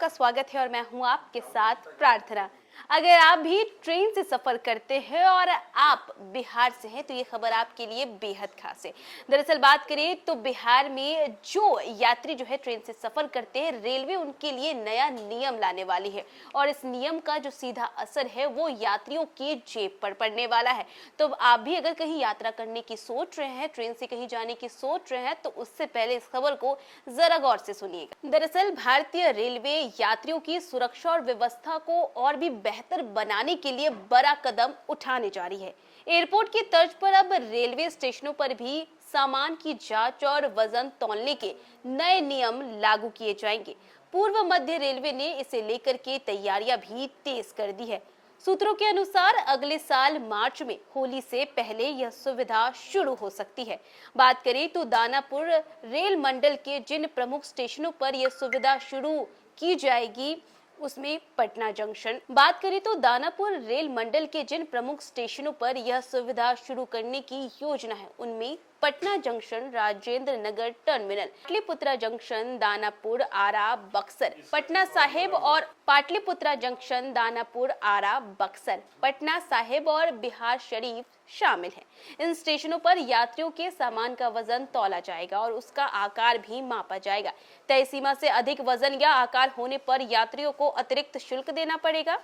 आपका स्वागत है और मैं हूं आपके साथ प्रार्थना। अगर आप भी ट्रेन से सफर करते हैं और आप बिहार से हैं तो ये खबर आपके लिए बेहद खास है। दरअसल बात करें तो बिहार में जो यात्री जो है ट्रेन से सफर करते हैं, रेलवे उनके लिए नया नियम लाने वाली है और इस नियम का जो सीधा असर है वो यात्रियों की जेब पर पड़ने वाला है। तो आप भी अगर कहीं यात्रा करने की सोच रहे हैं, ट्रेन से कहीं जाने की सोच रहे हैं, तो उससे पहले इस खबर को जरा गौर से सुनिएगा। दरअसल भारतीय रेलवे यात्रियों की सुरक्षा और व्यवस्था को और भी बेहतर बनाने के लिए बड़ा कदम उठाने जा रही है। एयरपोर्ट की तर्ज पर अब रेलवे स्टेशनों पर भी सामान की जांच और वजन तौलने के नए नियम लागू किए जाएंगे। पूर्व मध्य रेलवे ने इसे लेकर के तैयारियां भी तेज कर दी है। सूत्रों के अनुसार अगले साल मार्च में होली से पहले यह सुविधा शुरू हो सकती है। बात करें तो दानापुर रेल मंडल के जिन प्रमुख स्टेशनों पर यह सुविधा शुरू की जाएगी उसमें पटना जंक्शन। बात करें तो दानापुर रेल मंडल के जिन प्रमुख स्टेशनों पर यह सुविधा शुरू करने की योजना है उनमें Patna junction, Rajendra Nagar terminal, Pataliputra junction, Danapur, आरा, बक्सर, पटना साहिब और पाटलिपुत्रा जंक्शन, दानापुर, आरा, बक्सर, पटना साहिब और बिहार शरीफ शामिल हैं। इन स्टेशनों पर यात्रियों के सामान का वजन तौला जाएगा और उसका आकार भी मापा जाएगा। तय सीमा से अधिक वजन या आकार होने पर यात्रियों को अतिरिक्त शुल्क देना पड़ेगा।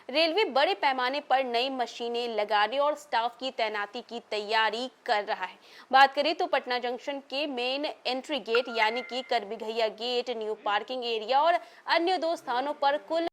रेलवे बड़े पैमाने पर नई मशीनें लगाने और स्टाफ की तैनाती की तैयारी कर रहा है। बात करें तो पटना जंक्शन के मेन एंट्री गेट यानी कि करबिघैया गेट, न्यू पार्किंग एरिया और अन्य 2 स्थानों पर कुल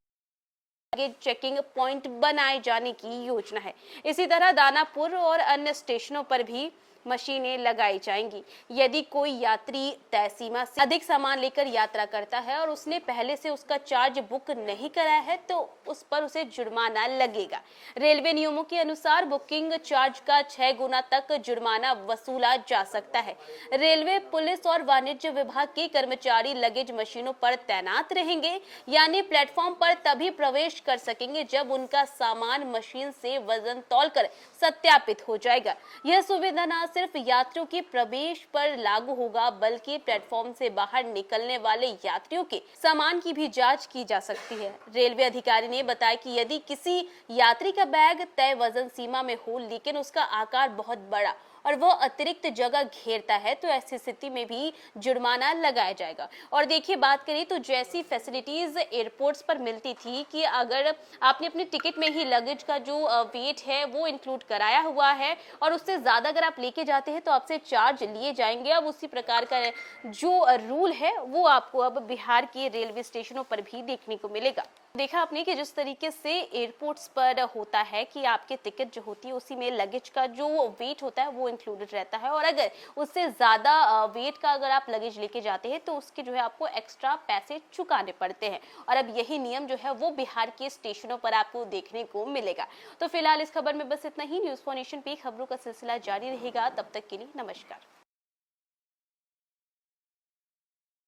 चेकिंग पॉइंट बनाए जाने की योजना है। इसी तरह दानापुर और अन्य स्टेशनों पर भी मशीनें लगाई जाएंगी। यदि कोई यात्री तय सीमा से अधिक सामान लेकर यात्रा करता है और उसने पहले से उसका चार्ज बुक नहीं कराया है तो उस पर उसे जुर्माना लगेगा। रेलवे नियमों के अनुसार बुकिंग चार्ज का 6 गुना तक जुर्माना वसूला जा सकता है। रेलवे, पुलिस और वाणिज्य विभाग के कर्मचारी लगेज मशीनों पर तैनात रहेंगे, यानी प्लेटफॉर्म पर तभी प्रवेश कर सकेंगे जब उनका सामान मशीन से वजन तौलकर सत्यापित हो जाएगा। यह सुविधा न सिर्फ यात्रियों के प्रवेश पर लागू होगा बल्कि प्लेटफॉर्म से बाहर निकलने वाले यात्रियों के सामान की भी जांच की जा सकती है। रेलवे अधिकारी ने बताया कि यदि किसी यात्री का बैग तय वजन सीमा में हो लेकिन उसका आकार बहुत बड़ा और वह अतिरिक्त जगह घेरता है तो ऐसी स्थिति में भी जुर्माना लगाया जाएगा। और देखिए, बात करें तो जैसी फैसिलिटीज एयरपोर्ट्स पर मिलती थी कि अगर आपने अपने टिकट में ही लगेज का जो वेट है वो इंक्लूड कराया हुआ है और उससे ज्यादा अगर आप लेके जाते हैं तो आपसे चार्ज लिए जाएंगे। अब उसी प्रकार का जो रूल है वो आपको अब बिहार के रेलवे स्टेशनों पर भी देखने को मिलेगा। देखा आपने कि जिस तरीके से एयरपोर्ट्स पर होता है कि आपके टिकट जो होती है उसी में लगेज का जो वेट होता है वो इंक्लूडेड रहता है और अगर उससे ज्यादा वेट का अगर आप लगेज लेके जाते हैं तो उसके जो है आपको एक्स्ट्रा पैसे चुकाने पड़ते हैं। और अब यही नियम जो है वो बिहार के स्टेशनों पर आपको देखने को मिलेगा। तो फिलहाल इस खबर में बस इतना ही। न्यूज़4नेशन पे खबरों का सिलसिला जारी रहेगा। तब तक के लिए नमस्कार।